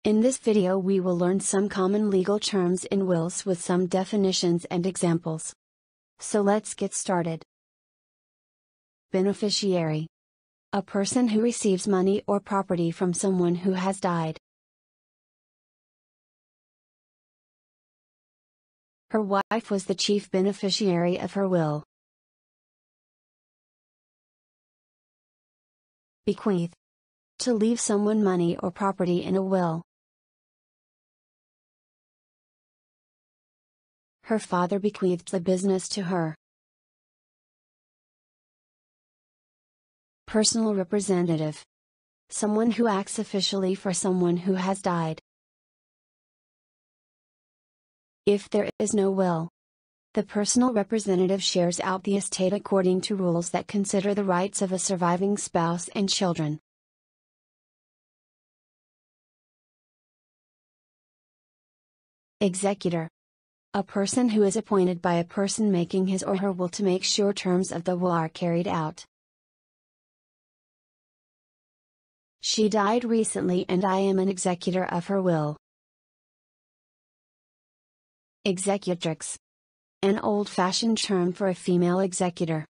In this video we will learn some common legal terms in wills with some definitions and examples. So let's get started. Beneficiary. A person who receives money or property from someone who has died. Her wife was the chief beneficiary of her will. Bequeath. To leave someone money or property in a will. Her father bequeathed the business to her. Personal representative. Someone who acts officially for someone who has died. If there is no will, the personal representative shares out the estate according to rules that consider the rights of a surviving spouse and children. Executor. A person who is appointed by a person making his or her will to make sure terms of the will are carried out. She died recently and I am an executor of her will. Executrix. An old-fashioned term for a female executor.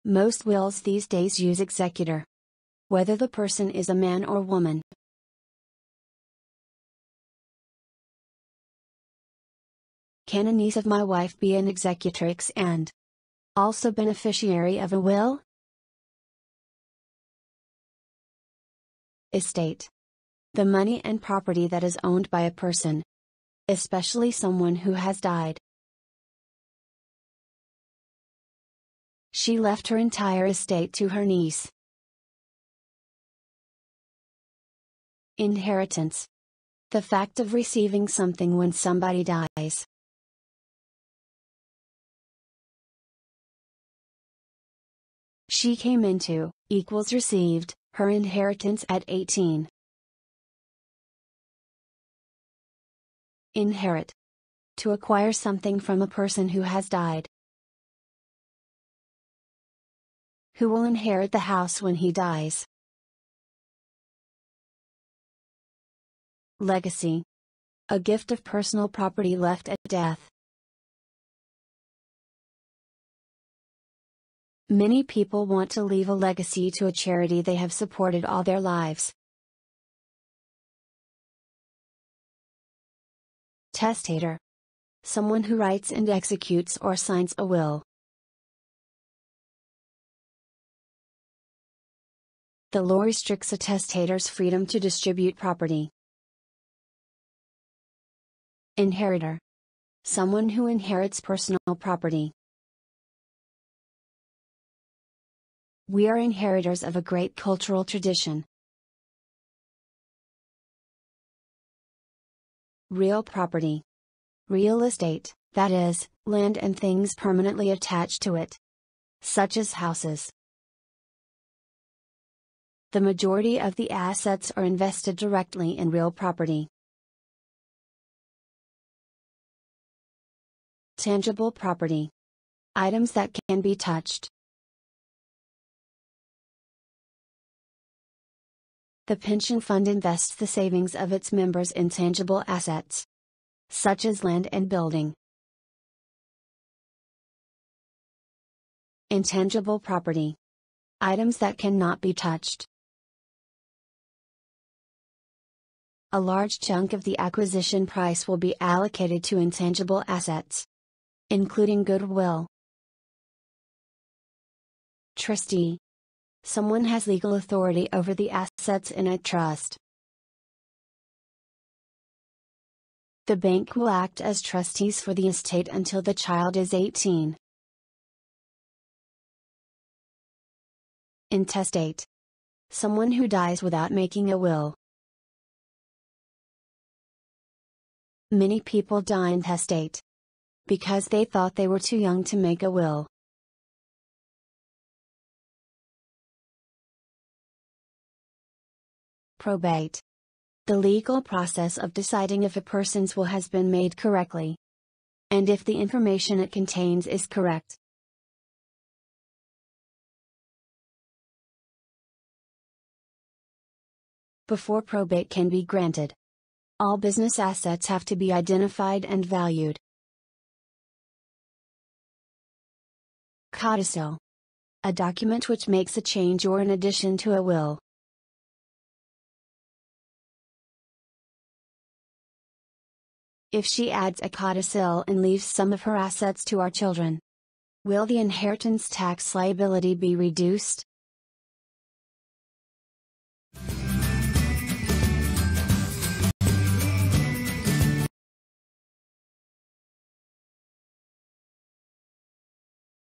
Most wills these days use executor, whether the person is a man or woman. Can a niece of my wife be an executrix and also beneficiary of a will? Estate. The money and property that is owned by a person, especially someone who has died. She left her entire estate to her niece. Inheritance. The fact of receiving something when somebody dies. She came into, equals received, her inheritance at 18. Inherit. To acquire something from a person who has died. Who will inherit the house when he dies? Legacy. A gift of personal property left at death. Many people want to leave a legacy to a charity they have supported all their lives. Testator. Someone who writes and executes or signs a will. The law restricts a testator's freedom to distribute property. Inheritor. Someone who inherits personal property. We are inheritors of a great cultural tradition. Real property. Real estate, that is, land and things permanently attached to it, such as houses. The majority of the assets are invested directly in real property. Tangible property. Items that can be touched. The pension fund invests the savings of its members in tangible assets, such as land and building. Intangible property. Items that cannot be touched. A large chunk of the acquisition price will be allocated to intangible assets, including goodwill. Trustee. Someone has legal authority over the assets in a trust. The bank will act as trustees for the estate until the child is 18. Intestate. Someone who dies without making a will. Many people die intestate because they thought they were too young to make a will. Probate. The legal process of deciding if a person's will has been made correctly, and if the information it contains is correct. Before probate can be granted, All business assets have to be identified and valued. Codicil. A document which makes a change or an addition to a will. If she adds a codicil and leaves some of her assets to our children, will the inheritance tax liability be reduced?